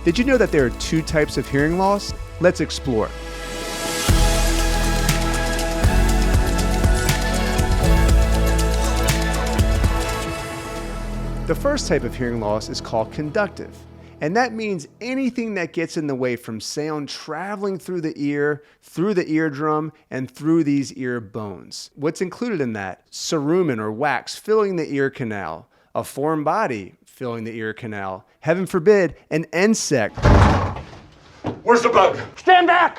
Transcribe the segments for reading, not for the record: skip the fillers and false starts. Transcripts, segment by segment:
Did you know that there are two types of hearing loss? Let's explore. The first type of hearing loss is called conductive, and that means anything that gets in the way from sound traveling through the ear, through the eardrum, and through these ear bones. What's included in that? Cerumen or wax filling the ear canal, a foreign body filling the ear canal, heaven forbid, an insect. Where's the bug? Stand back!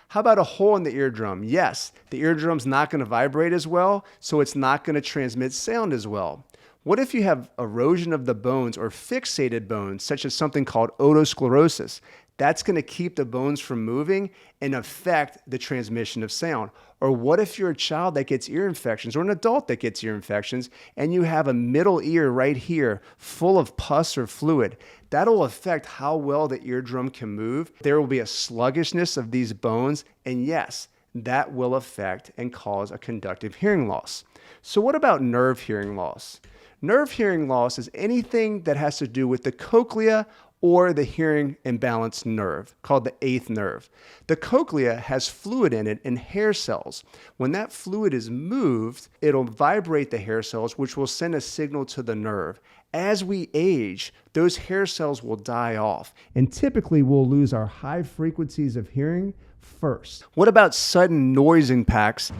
How about a hole in the eardrum? Yes, the eardrum's not going to vibrate as well, so it's not going to transmit sound as well. What if you have erosion of the bones or fixated bones, such as something called otosclerosis? That's going to keep the bones from moving and affect the transmission of sound. Or what if you're a child that gets ear infections or an adult that gets ear infections and you have a middle ear right here full of pus or fluid? That'll affect how well the eardrum can move. There will be a sluggishness of these bones, and yes, that will affect and cause a conductive hearing loss. So what about nerve hearing loss? Nerve hearing loss is anything that has to do with the cochlea or the hearing imbalance nerve, called the eighth nerve. The cochlea has fluid in it and hair cells. When that fluid is moved, it'll vibrate the hair cells, which will send a signal to the nerve. As we age, those hair cells will die off, and typically we'll lose our high frequencies of hearing first. What about sudden noise impacts?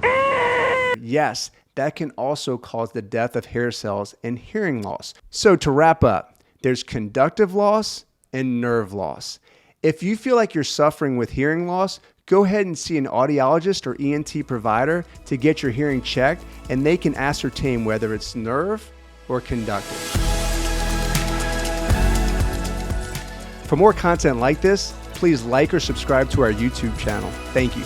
Yes, that can also cause the death of hair cells and hearing loss. So to wrap up, there's conductive loss and nerve loss. If you feel like you're suffering with hearing loss, go ahead and see an audiologist or ENT provider to get your hearing checked, and they can ascertain whether it's nerve or conductive. For more content like this, please like or subscribe to our YouTube channel. Thank you.